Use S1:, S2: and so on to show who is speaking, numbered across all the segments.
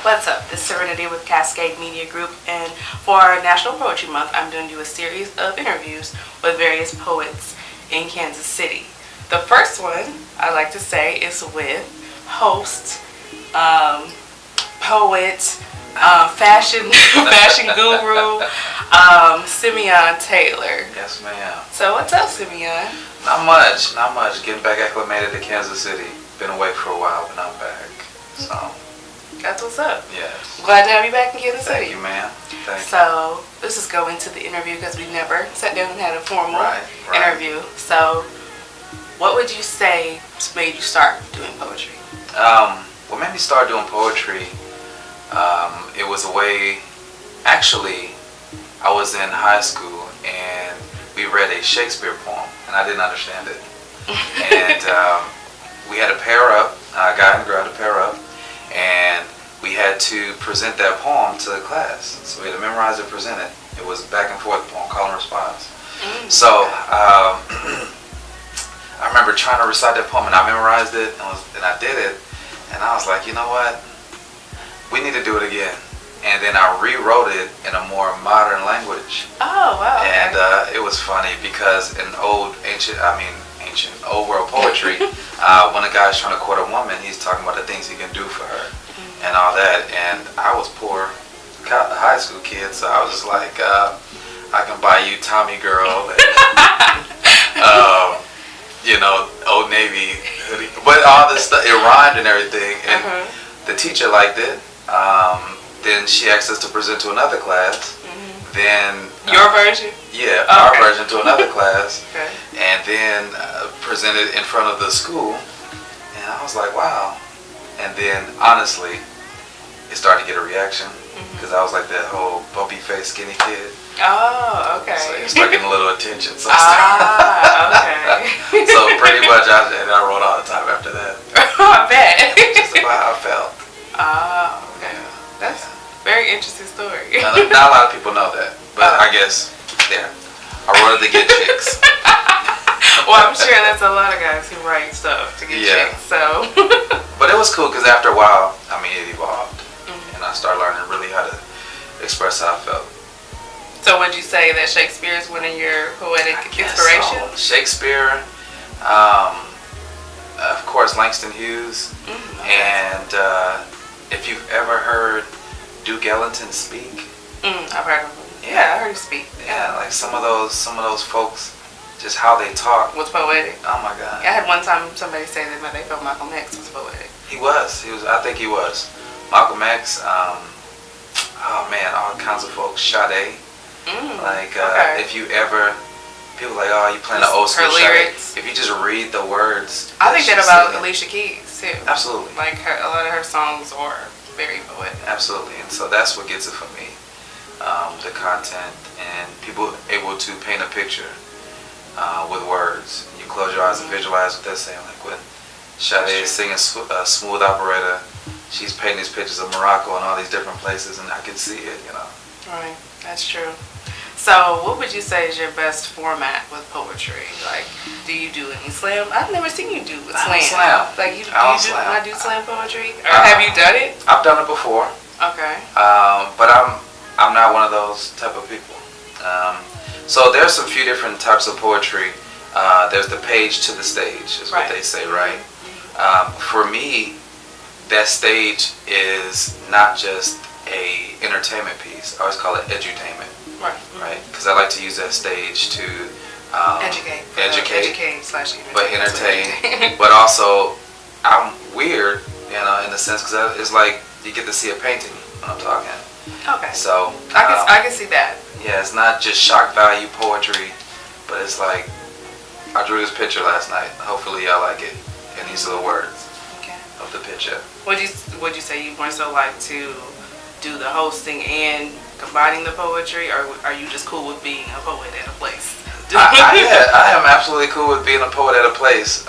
S1: What's up? This is Serenity with Cascade Media Group, and for our National Poetry Month, I'm going to do a series of interviews with various poets in Kansas City. The first one, I like to say, is with host, poet, fashion guru, Simeon Taylor.
S2: Yes, ma'am.
S1: So what's up, Simeon?
S2: Not much. Getting back acclimated to Kansas City. Been away for a while, but I'm back. So.
S1: That's what's up.
S2: Yes.
S1: Glad to have you back in Kansas City.
S2: Thank you, ma'am. Thank you.
S1: So let's just go into the interview because we never sat down and had a formal interview. So what would you say made you start doing poetry?
S2: What made me start doing poetry, it was a way, actually, I was in high school and we read a Shakespeare poem and I didn't understand it. And we had to pair up, a guy and a girl had to pair up, and we had to present that poem to the class. So we had to memorize it, present it. It was back and forth poem, call and response. So I remember trying to recite that poem and I memorized it and I did it. And I was like, you know what? We need to do it again. And then I rewrote it in a more modern language.
S1: Oh, wow.
S2: And it was funny because in old world poetry, when a guy's trying to court a woman, he's talking about the things he can do for her and all that. And I was poor high school kid, so I was just like, I can buy you Tommy girl, and, Old Navy hoodie, but all this stuff, it rhymed and everything, and the teacher liked it. Then she asked us to present to another class. Then
S1: your version?
S2: Yeah, our version to another class.
S1: Okay.
S2: And then presented in front of the school. And I was like, wow. And then, honestly, it started to get a reaction. Because I was like that whole bumpy-faced, skinny kid.
S1: Oh, okay.
S2: So it started getting a little attention. So
S1: okay.
S2: So pretty much I wrote all the time after that.
S1: I bet.
S2: Just about how I felt.
S1: Oh, okay.
S2: Yeah.
S1: That's a very interesting story.
S2: Not a lot of people know that. But I guess, yeah. I wrote it to get chicks.
S1: Well, I'm sure that's a lot of guys who write stuff to get chicks, so.
S2: But it was cool because after a while, it evolved. And I started learning really how to express how I felt.
S1: So would you say that Shakespeare is one of your poetic inspirations?
S2: So. Shakespeare, of course, Langston Hughes. And if you've ever heard Duke Ellington speak.
S1: I've heard of him. Yeah, I heard him speak.
S2: Yeah, like some of those folks, just how they talk
S1: was poetic.
S2: Oh my God.
S1: Yeah, I had one time somebody say that they felt Malcolm X was poetic.
S2: He was. I think he was. Malcolm X. All kinds of folks. Sade. If you ever, people like, oh, you playing the old school Sade. If you just read the words.
S1: I think that about Alicia Keys too.
S2: Absolutely.
S1: Like a lot of her songs are very poetic.
S2: Absolutely, and so that's what gets it for me. The content and people able to paint a picture with words. You close your eyes and visualize what they're saying. Like when Sade is singing Smooth Operator, she's painting these pictures of Morocco and all these different places, and I can see it,
S1: Right, that's true. So what would you say is your best format with poetry? Like, do you do any slam? I've never seen you do slam. Like, do you not do slam poetry? Or have you done it?
S2: I've done it before.
S1: Okay.
S2: But I'm not one of those type of people. So there's a few different types of poetry. There's the page to the stage, is what they say, right? For me, that stage is not just a entertainment piece. I always call it edutainment. Right? Because I like to use that stage to educate, but entertain. But also, I'm weird, in a sense, because it's like you get to see a painting when I'm talking.
S1: Okay.
S2: So
S1: I can see that.
S2: Yeah, it's not just shock value poetry, but it's like I drew this picture last night. Hopefully, y'all like it. And these are the words of the picture.
S1: Would you say you more so like to do the hosting and combining the poetry, or are you just cool with being a poet at a place?
S2: I am absolutely cool with being a poet at a place.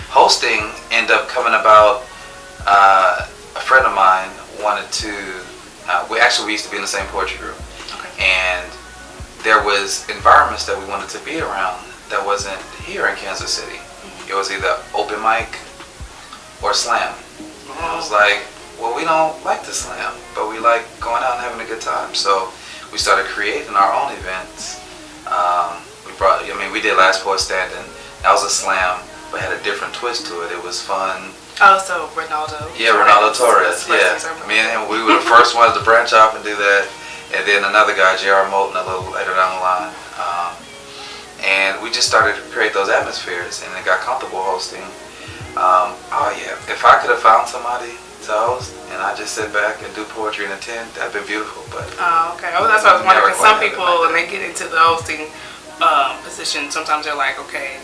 S2: Hosting ended up coming about. A friend of mine wanted to. We used to be in the same poetry group, and there was environments that we wanted to be around that wasn't here in Kansas City. It was either open mic or slam. I was like, well, we don't like to slam, but we like going out and having a good time. So we started creating our own events. We did Last Poet Standing. That was a slam, but had a different twist to it. It was fun.
S1: Oh, so Ronaldo.
S2: Yeah, Ronaldo Torres. Yeah, me and him, we were the first ones to branch off and do that. And then another guy, J.R. Moulton, a little later down the line. And we just started to create those atmospheres, and it got comfortable hosting. If I could have found somebody to host, and I just sit back and do poetry and attend, that'd been beautiful. But
S1: okay. Oh, that's what I was wondering. Because some people, when they get into the hosting position, sometimes they're like, okay,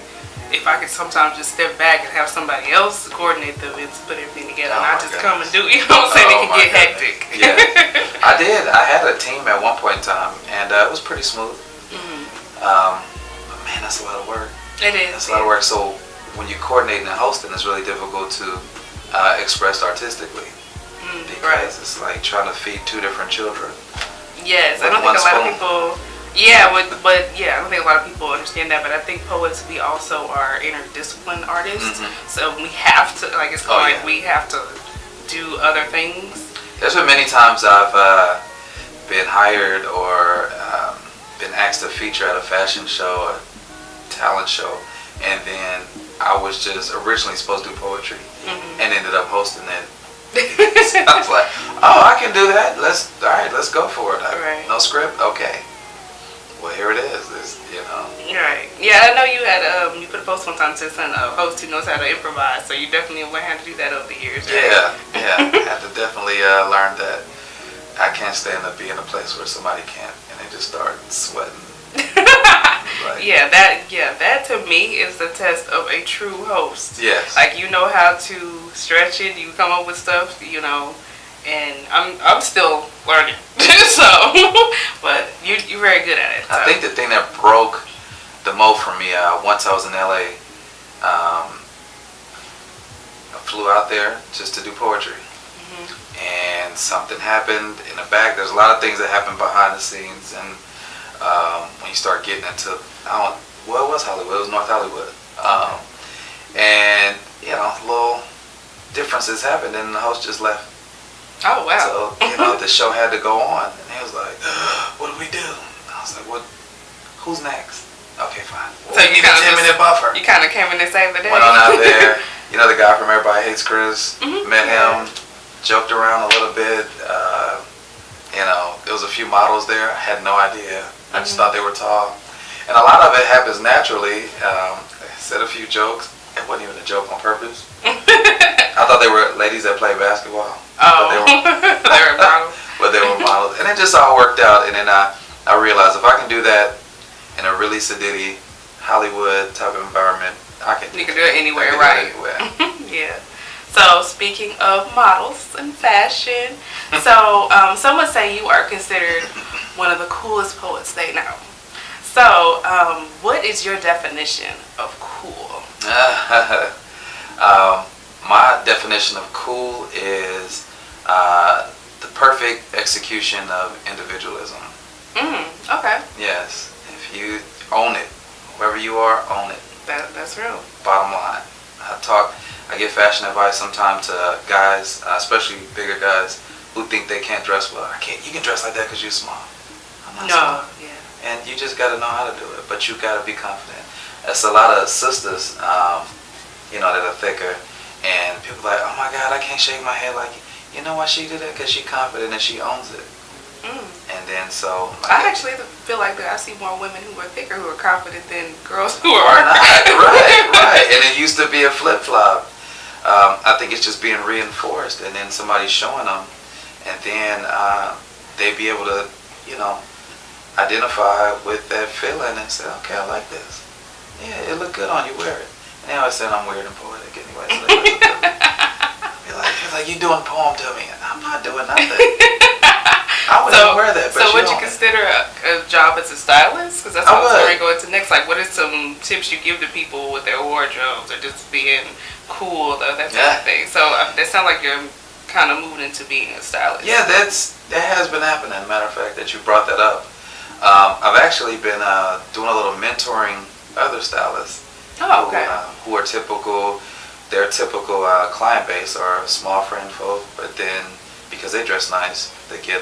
S1: if I could sometimes just step back and have somebody else coordinate the events, put everything together, and I just come and do, you know what I'm saying? It can get hectic.
S2: Yeah, I did. I had a team at one point in time, and it was pretty smooth. But man, that's a lot of work.
S1: It is.
S2: That's a lot of work. So when you're coordinating and hosting, it's really difficult to express artistically because it's like trying to feed two different children.
S1: Yes, I don't think a lot of people. Yeah, I don't think a lot of people understand that. But I think poets, we also are interdisciplined artists, so we have to we have to do other things.
S2: There's been many times I've been hired or been asked to feature at a fashion show, a talent show, and then I was just originally supposed to do poetry and ended up hosting it. So I was like, oh, I can do that. Let's go for it.
S1: Right.
S2: No script? Okay. Well, here it is.
S1: Right. Yeah, I know you had you put a post one time to a host who knows how to improvise, so you definitely learned how to do that over the years, right?
S2: Yeah. I had to definitely learn that I can't stand up being in a place where somebody can't, and they just start sweating.
S1: That to me is the test of a true host.
S2: Yes.
S1: Like, you know how to stretch it, you come up with stuff, and I'm still learning. So, but you're very good at it. So.
S2: I think the thing that broke the mold for me, once I was in LA, I flew out there just to do poetry. And something happened in the back. There's a lot of things that happen behind the scenes, and when you start getting into, it was Hollywood, it was North Hollywood, and little differences happened, and the host just left.
S1: Oh wow!
S2: So the show had to go on, and he was like, "What do we do?" I was like, "What? Who's next?" Okay, fine.
S1: So you got a
S2: 10-minute buffer.
S1: You kind of came in and saved the day.
S2: Went on out there. The guy from Everybody Hates Chris. Met him. Joked around a little bit. There was a few models there. I had no idea. I just thought they were tall. And a lot of it happens naturally. I said a few jokes. It wasn't even a joke on purpose. I thought they were ladies that play basketball.
S1: Oh, they were models.
S2: But they were models. And it just all worked out. And then I realized if I can do that in a really sedity, Hollywood type of environment,
S1: You can do it anywhere, right? Yeah. So, speaking of models and fashion, so some would say you are considered one of the coolest poets they know. So, what is your definition of cool?
S2: My definition of cool is the perfect execution of individualism.
S1: Okay.
S2: Yes. If you own it, whoever you are, own it.
S1: That's real.
S2: Bottom line. I give fashion advice sometimes to guys, especially bigger guys, who think they can't dress well. You can dress like that because you're small. I'm not small.
S1: Yeah.
S2: And you just got to know how to do it, but you got to be confident. That's a lot of sisters, that are thicker, and people are like, oh my God, I can't shake my head like you. You know why she did that? Because she's confident and she owns it. And then so...
S1: I actually feel like that I see more women who are thicker who are confident than girls who are
S2: not. Right. And it used to be a flip-flop. I think it's just being reinforced, and then somebody showing them, and then they be able to, identify with that feeling and say, okay, I like this. Yeah, it look good on you, wear it. And they always say I'm weird and poetic anyway. So like, you doing a poem to me, and I'm not doing nothing. I wouldn't wear that. But
S1: so would you consider a job as a stylist? Because that's what I was going to go into next. Like, what are some tips you give to people with their wardrobes or just being cool, that type of thing? So that sounds like you're kind of moving into being a stylist.
S2: Yeah, that has been happening. Matter of fact, that you brought that up. I've actually been doing a little mentoring other stylists.
S1: Oh, okay.
S2: Who are typical their typical client base are small friend folk, but then because they dress nice, they get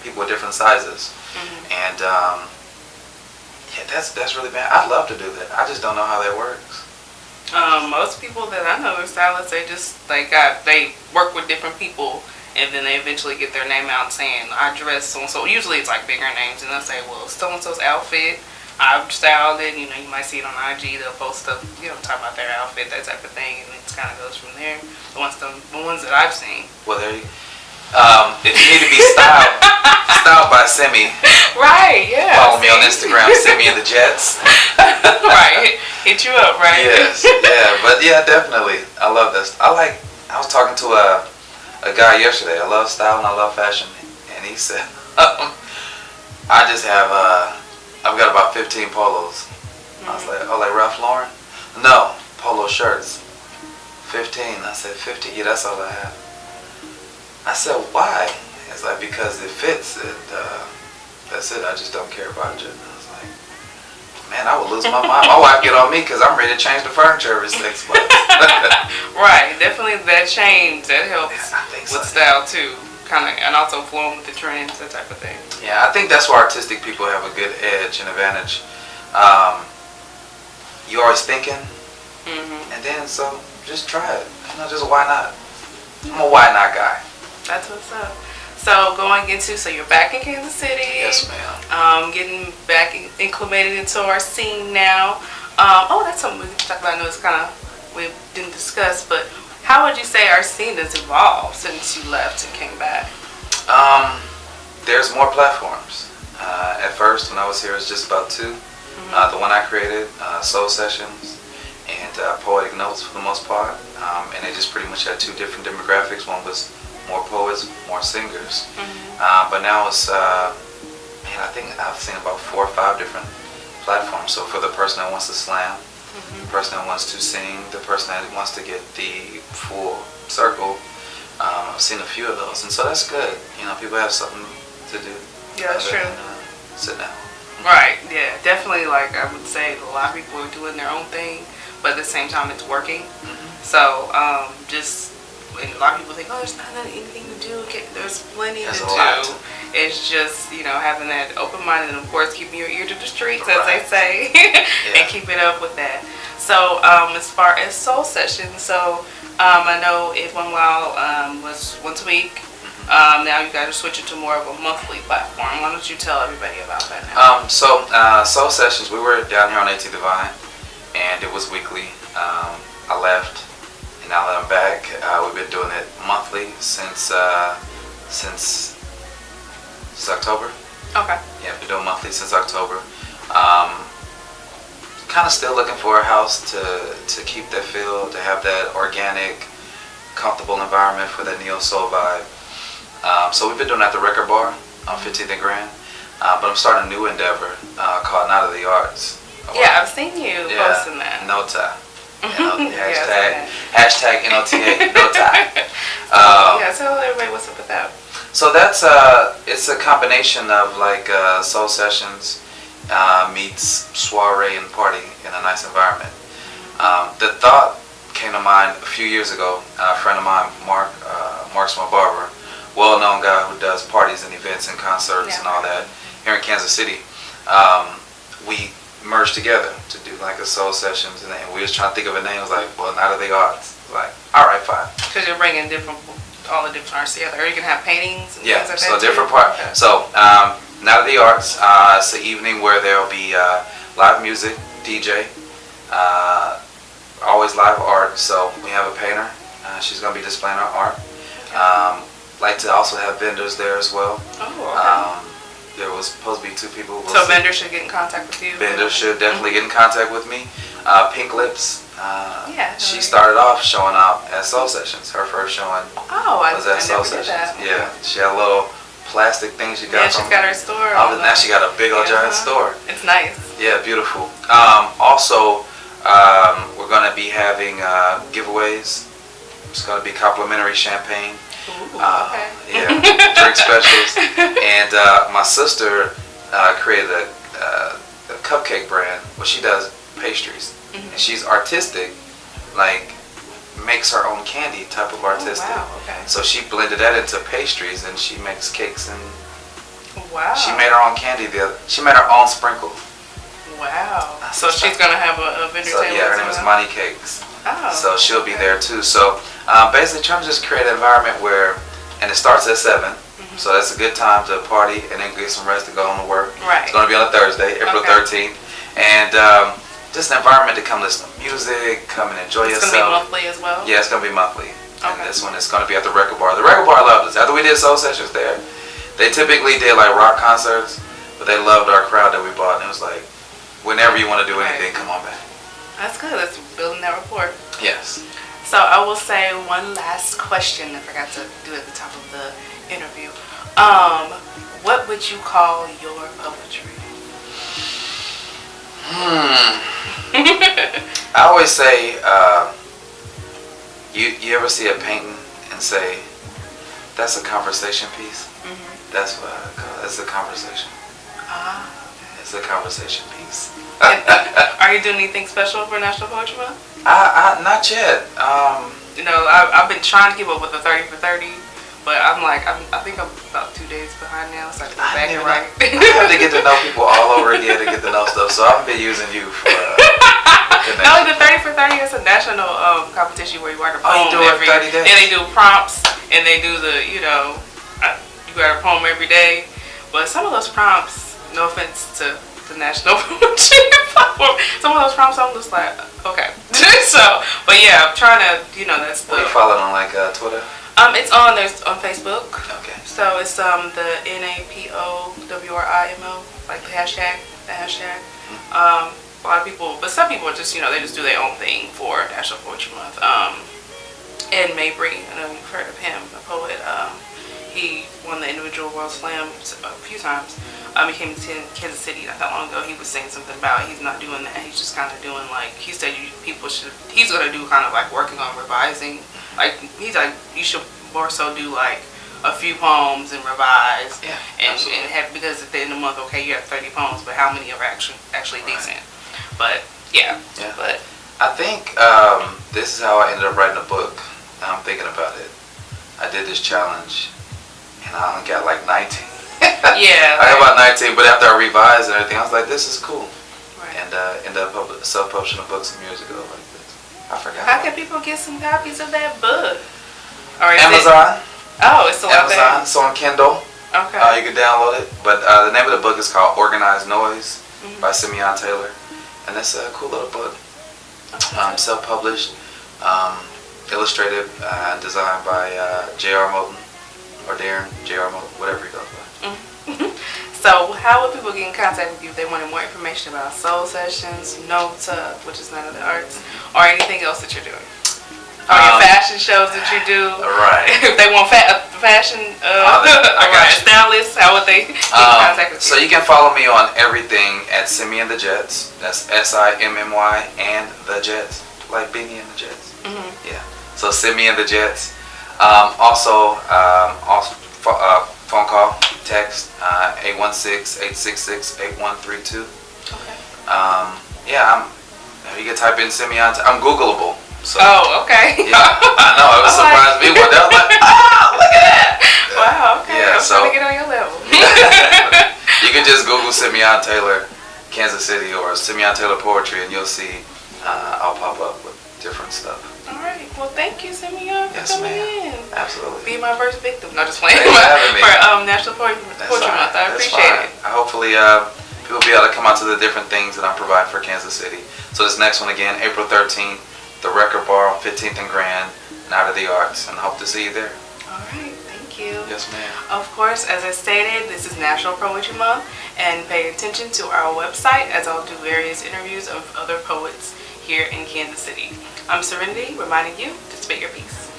S2: people with different sizes. And yeah, that's really bad. I'd love to do that. I just don't know how that works.
S1: Most people that I know are stylists, they work with different people, and then they eventually get their name out saying, I dress so and so. Usually it's like bigger names, and they'll say, well, so and so's outfit, I've styled it. You know, you might see it on IG. They'll post stuff, talk about their outfit, that type of thing, and it just kind of goes from there. The ones that I've seen.
S2: Well, there you. If you need to be styled by Simi.
S1: Right. Yeah.
S2: Follow me on Instagram, Simi and the Jets.
S1: Right. Hit you up, right?
S2: Yes. Yeah. But yeah, definitely. I love this. I was talking to a guy yesterday. I love style and I love fashion, and he said, I just have I've got about 15 polos. I was like, oh, like Ralph Lauren? No, polo shirts. 15. I said, 50? Yeah, that's all I have. I said, why? It's like, because it fits. That's it. I just don't care about it. And I was like, man, I would lose my mind. My wife get on me because I'm ready to change the furniture every 6 months.
S1: Right. Definitely that change, that helps
S2: I think so,
S1: with style too. And also flowing with the trends, that type of thing.
S2: Yeah, I think that's where artistic people have a good edge and advantage. You're always thinking, and then so just try it. Just why not? I'm a why not guy.
S1: That's what's up. So so you're back in Kansas City.
S2: Yes, ma'am.
S1: Getting back acclimated into our scene now. That's something we can talk about. I know it's we didn't discuss, but how would you say our scene has evolved since you left and came back?
S2: There's more platforms. At first, when I was here, it was just about 2. The one I created, Soul Sessions, and Poetic Notes for the most part. And they just pretty much had 2 different demographics. One was more poets, more singers. But now it's, I think I've seen about 4 or 5 different platforms. So for the person that wants to slam, the person that wants to sing, the person that wants to get the full circle, I've seen a few of those. And so that's good. People have something to do.
S1: Yeah, that's true.
S2: Sit down.
S1: Right, yeah. Definitely, I would say a lot of people are doing their own thing, but at the same time it's working. So, and a lot of people think, there's not anything to do. There's plenty to do. It's just, having that open mind and, of course, keeping your ear to the streets, as they say, and keep it up with that. So, as far as Soul Sessions, I know it one while was once a week. Now you guys are switching to more of a monthly platform. Why don't you tell everybody about that now?
S2: Soul Sessions, we were down here on 18th Divine, and it was weekly. I left. And now that I'm back, we've been doing it monthly since October. Okay. Yeah, we've been doing monthly since October. Kind of still looking for a house to keep that feel, to have that organic, comfortable environment for that neo soul vibe. So we've been doing it at the Record Bar on 15th and Grand. But I'm starting a new endeavor called NOTA the Arts.
S1: Yeah, I've seen you posting that.
S2: NOTA. Hashtag NOTA, NOTA.
S1: Tell everybody what's up with that.
S2: So that's it's a combination of Soul Sessions meets soiree and party in a nice environment. The thought came to mind a few years ago. A friend of mine, Mark's my barber, well-known guy who does parties and events and concerts and all that here in Kansas City. We merged together to do a Soul Sessions, and we was trying to think of a name. It was like, well, NOTA the Arts. Like, all right, fine.
S1: Because you're bringing all the different arts together. Or you can have paintings and things like that.
S2: So different parts. So NOTA the Arts, it's an evening where there'll be live music, DJ, always live art. So we have a painter. She's going to be displaying her art. Like to also have vendors there as well. Oh, okay. There was supposed to be 2 people.
S1: So vendors should get in contact with you?
S2: Vendors should definitely get in contact with me. Pink Lips, she started off showing up at Soul Sessions. Her first showing was at Soul Sessions. Yeah, she had a little plastic thing she got
S1: she's got her store.
S2: Now she got a big old giant store.
S1: It's nice.
S2: Yeah, beautiful. Also, we're going to be having giveaways. It's going to be complimentary champagne.
S1: Ooh, okay.
S2: Yeah, drink specials. And my sister created a cupcake brand. Well, she does pastries, and she's artistic, makes her own candy type of artistic.
S1: Oh, wow, okay.
S2: So she blended that into pastries, and she makes cakes, and
S1: wow.
S2: she made her own candy. She made her own sprinkle.
S1: Wow. So she's gonna have a vendor table.
S2: Yeah, her name is Money Cakes.
S1: Oh.
S2: So she'll be there too. So basically, trying to just create an environment where, and it starts at 7. Mm-hmm. So that's a good time to party and then get some rest to go on to work.
S1: Right.
S2: It's going to be on a Thursday, April 13th, and just an environment to come listen to music, come and enjoy yourself.
S1: It's going to be monthly as well.
S2: Yeah, it's going to be monthly.
S1: Okay.
S2: And this one is going to be at the Record Bar. The Record Bar loved us. After we did soul sessions there, they typically did like rock concerts, but they loved our crowd that we brought, and it was like, whenever you want to do anything, come on back.
S1: That's good. That's building that rapport.
S2: Yes.
S1: So I will say one last question I forgot to do at the top of the interview. What would you call your poetry?
S2: I always say, you ever see a painting and say, that's a conversation piece? Mm-hmm. That's what I call it. It's a conversation.
S1: Ah.
S2: It's a conversation piece.
S1: Are you doing anything special for National Poetry Month?
S2: Not yet.
S1: I've been trying to keep up with the 30 for 30, but I think I'm about 2 days behind now, so I have to go back and write.
S2: I have to get to know people all over again to get to know stuff, so I've been using you for
S1: No, the 30 for 30 is a national competition where you write a poem every
S2: 30 days?
S1: And they do prompts, and they do you write a poem every day, but some of those prompts, no offense to the National Poetry Platform, some of those prompts I'm just like, okay. So, but yeah, I'm trying to, that's the...
S2: What you follow on Twitter?
S1: There's on Facebook. Okay. So it's the NAPOWRIMO, like the hashtag. A lot of people, but some people are just, they just do their own thing for National Poetry Month. Ed Mabry, I know you've heard of him, a poet. He won the individual World Slam a few times. He came to Kansas City not that long ago. He was saying something about he's not doing that. He's just kind of doing he said he's going to do kind of like working on revising. Like, he's like, you should more so do like a few poems and revise.
S2: Yeah,
S1: and have, because at the end of the month, okay, you have 30 poems, but how many are actually decent? But, yeah. But
S2: I think this is how I ended up writing a book. Now I'm thinking about it. I did this challenge, and I only got like 19.
S1: Yeah.
S2: I got about 19, but after I revised and everything, I was like, this is cool.
S1: Right.
S2: And ended up self-publishing a book some years ago like this. I forgot.
S1: How can people get some copies of that book? Or
S2: Amazon.
S1: It's still out there.
S2: Amazon. It's on Kindle.
S1: Okay.
S2: You can download it. But the name of the book is called Organized Noise by Simeon Taylor. And it's a cool little book. Okay. Self-published, illustrated, and designed by J.R. Moulton. Or Darren, J.R. Moulton, whatever he goes by.
S1: So how would people get in contact with you if they wanted more information about soul sessions, NOTA, which is None of the Arts, or anything else that you're doing? Or your fashion shows that you do?
S2: Right.
S1: If they want fashion stylists, how would they get in contact with you?
S2: So you can follow me on everything at Simeon the Jets. That's SIMMY and the Jets, like Beanie and the Jets. Mm-hmm. Yeah. So Simeon the Jets. Also, phone call, text, 816-866-8132.
S1: Okay.
S2: You can type in Simeon. I'm Googleable. So,
S1: okay.
S2: Yeah, I know. It was surprised me one day. I was like, look at that.
S1: Wow, okay.
S2: Yeah,
S1: I'm trying to get on your level.
S2: You can just Google Simeon Taylor, Kansas City, or Simeon Taylor Poetry, and you'll see I'll pop up with different stuff.
S1: All right. Well, thank you, Simeon, for coming in.
S2: Absolutely.
S1: Be my first victim. Not just playing.
S2: Thanks for having me.
S1: For National Poetry Month. I appreciate it.
S2: Hopefully, people will be able to come out to the different things that I'm providing for Kansas City. So this next one again, April 13th, the Record Bar on 15th and Grand, Out of the Arts, and hope to see you there.
S1: All right. Thank you.
S2: Yes, ma'am.
S1: Of course, as I stated, this is National Poetry Month, and pay attention to our website as I'll do various interviews of other poets here in Kansas City. I'm Serenity, reminding you to spit your piece.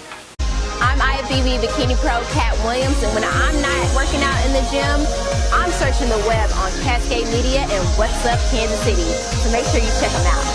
S3: I'm IFBB Bikini Pro Cat Williams, and when I'm not working out in the gym, I'm searching the web on Cascade Media and What's Up Kansas City. So make sure you check them out.